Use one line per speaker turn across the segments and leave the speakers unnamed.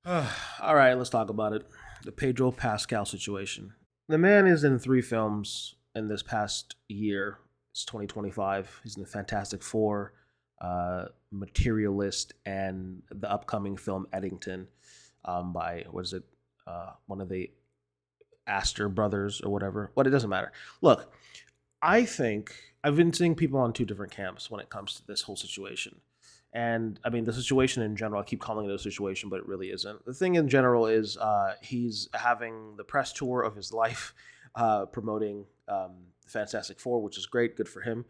All right, let's talk about it. The Pedro Pascal situation. The man is in three films in this past year. It's 2025. He's in the Fantastic Four, Materialist, and the upcoming film Eddington by, what is it? One of the Astor brothers or whatever. But it doesn't matter. Look, I think I've been seeing people on two different camps when it comes to this whole situation. And I mean, the situation in general, I keep calling it a situation, but it really isn't. The thing in general is he's having the press tour of his life, promoting Fantastic Four, which is great, good for him.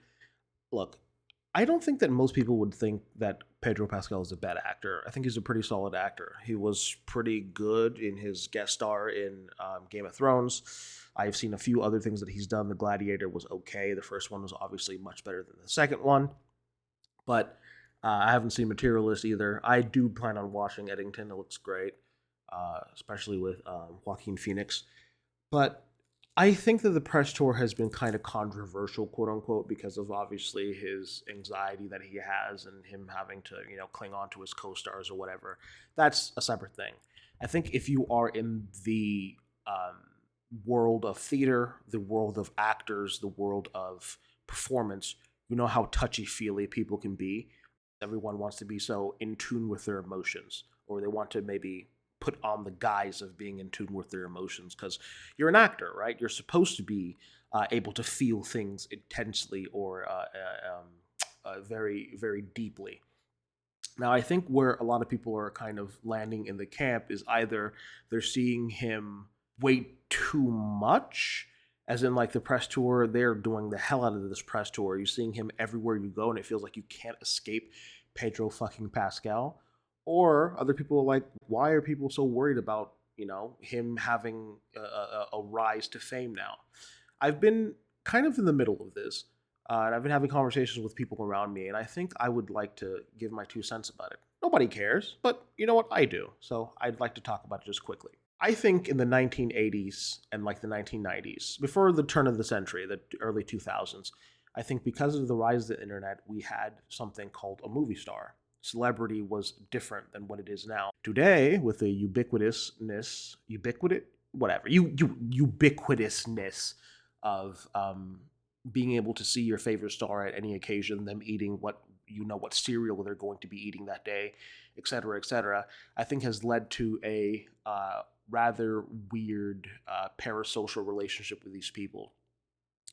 Look, I don't think that most people would think that Pedro Pascal is a bad actor. I think he's a pretty solid actor. He was pretty good in his guest star in Game of Thrones. I've seen a few other things that he's done. The Gladiator was okay. The first one was obviously much better than the second one, but I haven't seen Materialist either. I do plan on watching Eddington. It looks great, especially with Joaquin Phoenix. But I think that the press tour has been kind of controversial, quote unquote, because of obviously his anxiety that he has and him having to, cling on to his co-stars or whatever. That's a separate thing. I think if you are in the world of theater, the world of actors, the world of performance, you know how touchy feely people can be. Everyone wants to be so in tune with their emotions, or they want to maybe put on the guise of being in tune with their emotions because you're an actor, right? You're supposed to be able to feel things intensely or very, very deeply. Now, I think where a lot of people are kind of landing in the camp is either they're seeing him way too much, as in like the press tour, they're doing the hell out of this press tour. You're seeing him everywhere you go, and it feels like you can't escape Pedro fucking Pascal. Or other people are like, why are people so worried about him having a rise to fame now? I've been kind of in the middle of this, and I've been having conversations with people around me, and I think I would like to give my 2 cents about it. Nobody cares, but you know what? I do. So I'd like to talk about it just quickly. I think in the 1980s and like the 1990s, before the turn of the century, the early 2000s, I think because of the rise of the internet, we had something called a movie star. Celebrity was different than what it is now. Today, with the ubiquitousness of being able to see your favorite star at any occasion, them eating what cereal they're going to be eating that day, et cetera, et cetera, I think has led to a rather weird parasocial relationship with these people.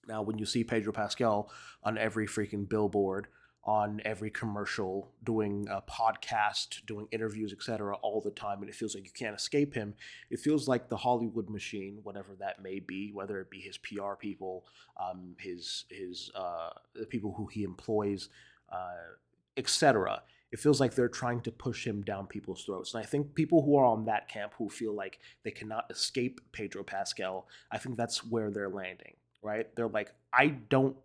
Now, when you see Pedro Pascal on every freaking billboard, on every commercial, doing a podcast, doing interviews, etc., all the time, and it feels like you can't escape him. It feels like the Hollywood machine, whatever that may be, whether it be his PR people, his the people who he employs, etc. It feels like they're trying to push him down people's throats. And I think people who are on that camp who feel like they cannot escape Pedro Pascal, I think that's where they're landing, right? They're like, I don't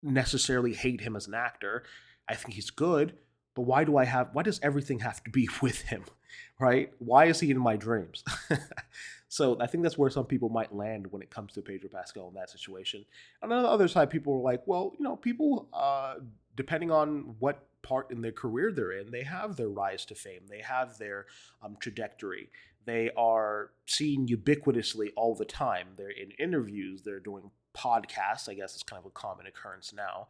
necessarily hate him as an actor. I think he's good, but why does everything have to be with him? Right? Why is he in my dreams? So I think that's where some people might land when it comes to Pedro Pascal in that situation. And on the other side, people are like, well, people, depending on what part in their career they're in, they have their rise to fame, they have their trajectory. They are seen ubiquitously all the time. They're in interviews, they're doing podcasts. I guess it's kind of a common occurrence now.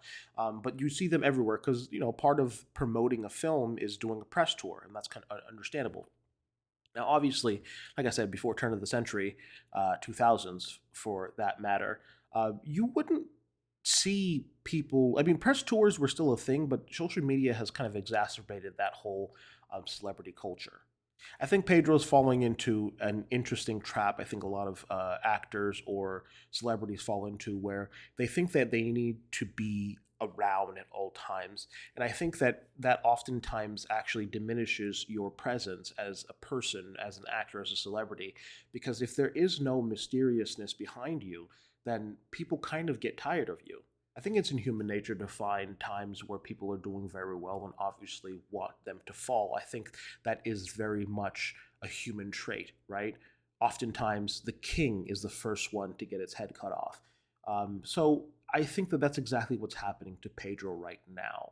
But you see them everywhere because, part of promoting a film is doing a press tour, and that's kind of understandable. Now, obviously, like I said, before turn of the century, 2000s for that matter, you wouldn't see people. I mean, press tours were still a thing, but social media has kind of exacerbated that whole celebrity culture. I think Pedro's falling into an interesting trap. I think a lot of actors or celebrities fall into where they think that they need to be around at all times. And I think that that oftentimes actually diminishes your presence as a person, as an actor, as a celebrity, because if there is no mysteriousness behind you, then people kind of get tired of you. I think it's in human nature to find times where people are doing very well and obviously want them to fall. I think that is very much a human trait, right? Oftentimes, the king is the first one to get its head cut off. So I think that that's exactly what's happening to Pedro right now.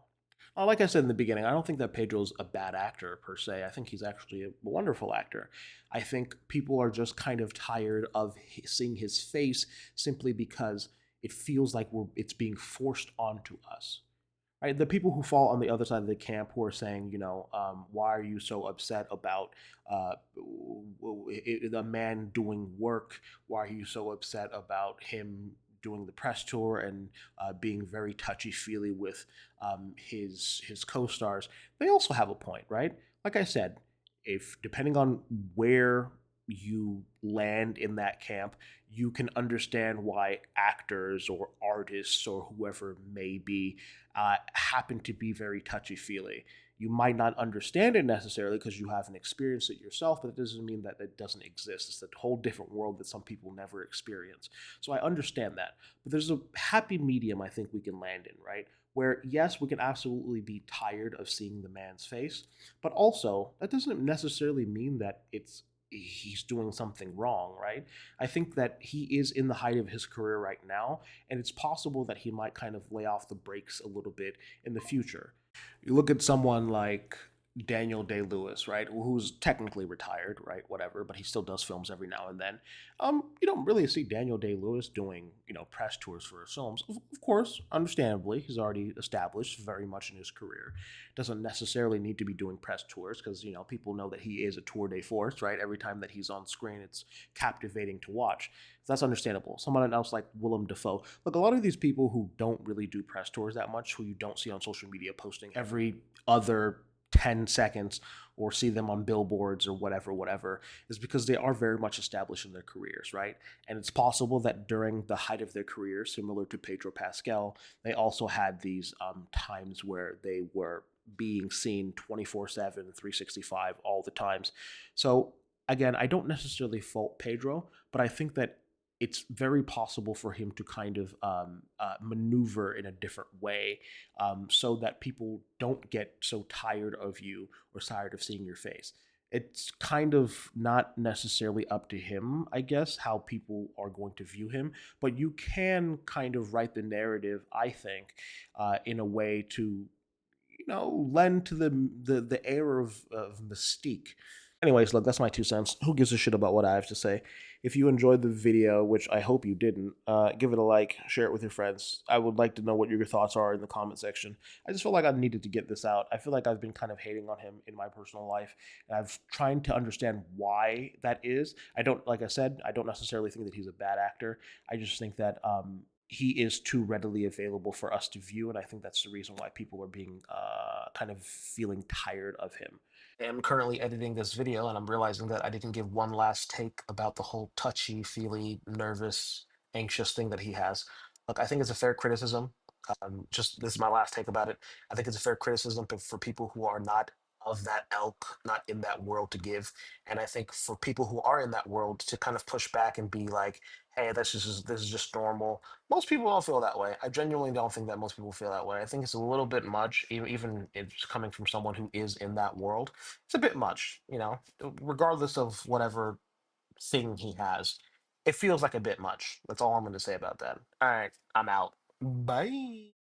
Like I said in the beginning, I don't think that Pedro's a bad actor per se. I think he's actually a wonderful actor. I think people are just kind of tired of seeing his face simply because it feels like it's being forced onto us. Right? The people who fall on the other side of the camp who are saying, why are you so upset about uh, a man doing work? Why are you so upset about him doing the press tour and being very touchy feely with his co-stars? They also have a point, right? Like I said, if depending on where you land in that camp, you can understand why actors or artists or whoever may be happen to be very touchy feely. You might not understand it necessarily because you haven't experienced it yourself, but it doesn't mean that it doesn't exist. It's a whole different world that some people never experience. So I understand that. But there's a happy medium I think we can land in, right? Where, yes, we can absolutely be tired of seeing the man's face, but also that doesn't necessarily mean that he's doing something wrong, right? I think that he is in the height of his career right now, and it's possible that he might kind of lay off the brakes a little bit in the future. You look at someone like Daniel Day Lewis, right, who's technically retired, right, whatever, but he still does films every now and then. You don't really see Daniel Day Lewis doing, press tours for his films. Of course, understandably, he's already established very much in his career. Doesn't necessarily need to be doing press tours because people know that he is a tour de force, right? Every time that he's on screen, it's captivating to watch. So that's understandable. Someone else like Willem Dafoe. Look, a lot of these people who don't really do press tours that much, who you don't see on social media posting every other 10 seconds or see them on billboards or whatever, is because they are very much established in their careers, right? And it's possible that during the height of their career, similar to Pedro Pascal, they also had these times where they were being seen 24/7, 365 all the times. So again, I don't necessarily fault Pedro, but I think that it's very possible for him to kind of maneuver in a different way so that people don't get so tired of you or tired of seeing your face. It's kind of not necessarily up to him, I guess, how people are going to view him, but you can kind of write the narrative, I think, in a way to lend to the air of mystique. Anyways, look, that's my 2 cents. Who gives a shit about what I have to say? If you enjoyed the video, which I hope you didn't, give it a like, share it with your friends. I would like to know what your thoughts are in the comment section. I just feel like I needed to get this out. I feel like I've been kind of hating on him in my personal life, and I've trying to understand why that is. I don't, like I said, I don't necessarily think that he's a bad actor. I just think that he is too readily available for us to view, and I think that's the reason why people are being kind of feeling tired of him.
I'm currently editing this video and I'm realizing that I didn't give one last take about the whole touchy, feely, nervous, anxious thing that he has. Look, I think it's a fair criticism. Just this is my last take about it. I think it's a fair criticism for people who are not of that ilk, not in that world to give. And I think for people who are in that world to kind of push back and be like, hey, this is just normal. Most people don't feel that way. I genuinely don't think that most people feel that way. I think it's a little bit much, even if it's coming from someone who is in that world. It's a bit much, regardless of whatever thing he has. It feels like a bit much. That's all I'm going to say about that. All right, I'm out. Bye.